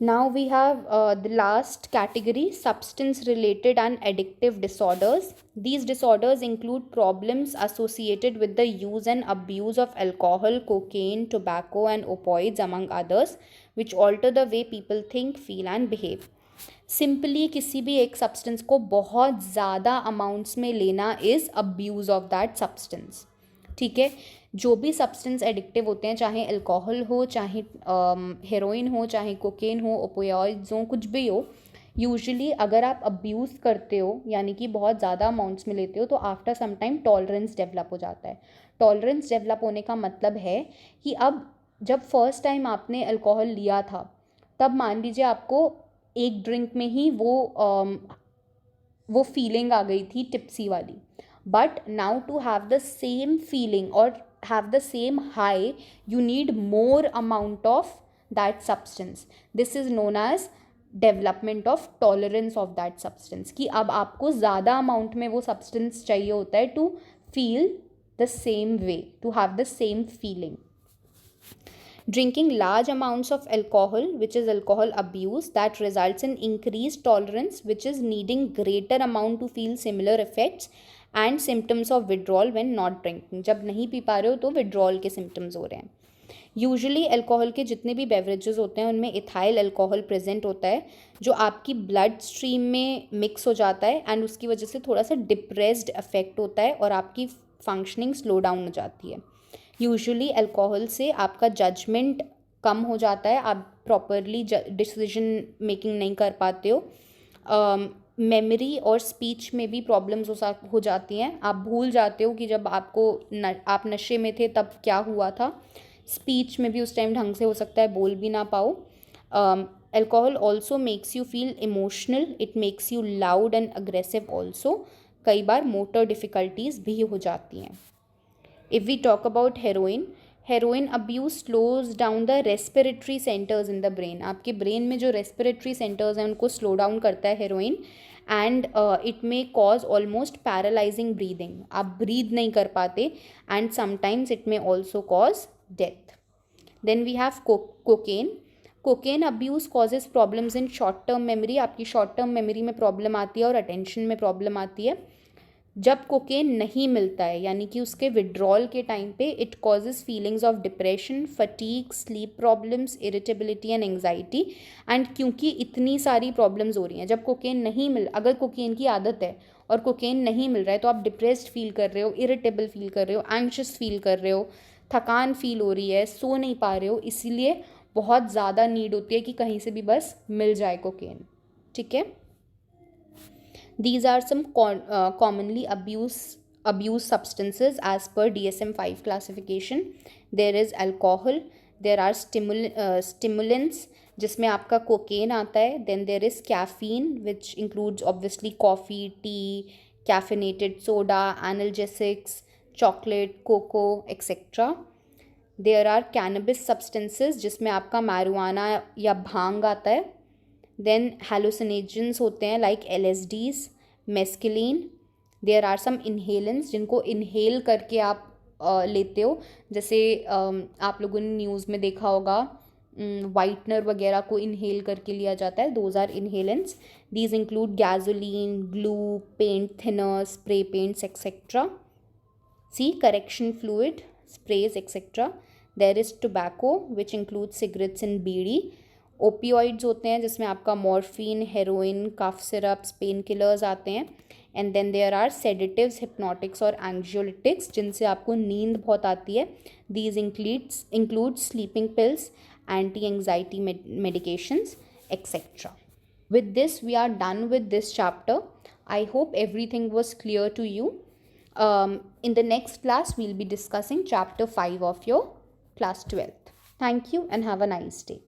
Now we have the last category, substance related and addictive disorders. These disorders include problems associated with the use and abuse of alcohol, cocaine, tobacco and opioids among others, which alter the way people think, feel and behave. Simply किसी भी एक substance को बहुत ज़्यादा amounts में लेना is abuse of that substance. ठीक है. जो भी सब्सटेंस एडिक्टिव होते हैं, चाहे अल्कोहल हो, चाहे हेरोइन हो, चाहे कोकेन हो, ओपियोइड्स हो, कुछ भी हो, यूजुअली अगर आप अब्यूज़ करते हो यानी कि बहुत ज़्यादा अमाउंट्स में लेते हो तो after some time tolerance develop हो जाता है. टॉलरेंस डेवलप होने का मतलब है कि अब जब फर्स्ट टाइम आपने अल्कोहल लिया था तब मान लीजिए आपको एक ड्रिंक में ही वो फीलिंग आ गई थी टिप्सी वाली. But now to have the same feeling और have the same high you need more amount of that substance. This is known as development of tolerance of that substance. कि अब आपको ज़्यादा अमाउंट में वो सब्सटेंस चाहिए होता है to feel the same way, to have the same feeling. Drinking large amounts of alcohol, which is alcohol abuse, that results in increased tolerance, which is needing greater amount to feel similar effects and symptoms of withdrawal when not drinking. जब नहीं P पा रहे हो तो withdrawal के symptoms हो रहे हैं. यूजुअली अल्कोहल के जितने भी बेवरेजेस होते हैं उनमें इथाइल अल्कोहल प्रेजेंट होता है जो आपकी ब्लड स्ट्रीम में मिक्स हो जाता है एंड उसकी वजह से थोड़ा सा डिप्रेस्ड इफेक्ट होता है और आपकी फंक्शनिंग स्लो डाउन हो जाती है. यूजुअली अल्कोहल से आपका जजमेंट कम हो जाता है, आप प्रॉपरली डिसीजन मेकिंग नहीं कर पाते हो. मेमोरी और स्पीच में भी प्रॉब्लम्स हो जाती हैं. आप भूल जाते हो कि जब आप नशे में थे तब क्या हुआ था. स्पीच में भी उस टाइम ढंग से हो सकता है बोल भी ना पाओ. Alcohol also makes you feel emotional, it makes you loud and aggressive also. कई बार मोटर डिफ़िकल्टीज़ भी हो जाती हैं. If we talk about heroin abuse slows down the respiratory centers in the brain. आपके ब्रेन में जो respiratory centers हैं उनको slow down करता है heroin and it may cause almost paralyzing breathing. आप breathe नहीं कर पाते and sometimes it may also cause death. Then we have cocaine. Cocaine abuse causes problems in short term memory. आपकी short term memory में problem आती है और attention में problem आती है. जब कोकेन नहीं मिलता है यानी कि उसके विड्रॉल के टाइम पे it causes feelings of depression, fatigue, sleep problems, irritability and anxiety. And क्योंकि इतनी सारी प्रॉब्लम्स हो रही हैं, जब कोकेन नहीं अगर कोकेन की आदत है और कोकेन नहीं मिल रहा है तो आप डिप्रेस्ड फील कर रहे हो, इरिटेबल फील कर रहे हो, एंग्शियस फील कर रहे हो, थकान फील हो रही है, सो नहीं पा रहे हो. इसीलिए बहुत ज़्यादा नीड होती है कि कहीं से भी बस मिल जाए कोकेन. ठीक है. These are some commonly abused substances as per DSM-5 classification. There is alcohol, there are stimulants जिसमें आपका कोकेन आता है. Then there is caffeine which includes obviously coffee, tea, caffeinated soda, analgesics, chocolate, cocoa, etc. There are cannabis substances जिसमें आपका marijuana या भांग आता है. Then hallucinogens होते हैं like LSDs, mescaline. There are some inhalants जिनको इन्हेल करके आप लेते हो. जैसे आप लोगों ने न्यूज़ में देखा होगा वाइटनर वगैरह को इन्हेल करके लिया जाता है. Those are inhalants. These include gasoline, glue, paint thinner, spray paints etcetera. See correction fluid, sprays etcetera. There is tobacco which include cigarettes and bidi. Opioids होते हैं जिसमें आपका morphine, heroin, cough syrups, pain killers आते हैं. And then there are sedatives, hypnotics और anxiolytics जिनसे आपको नींद बहुत आती है. दीज इंक्लूड sleeping pills, anti anxiety medications, etc. With this, we are done with this chapter. I hope everything was clear to you. In the next class, we'll be discussing chapter 5 of your class 12th. Thank you and have a nice day.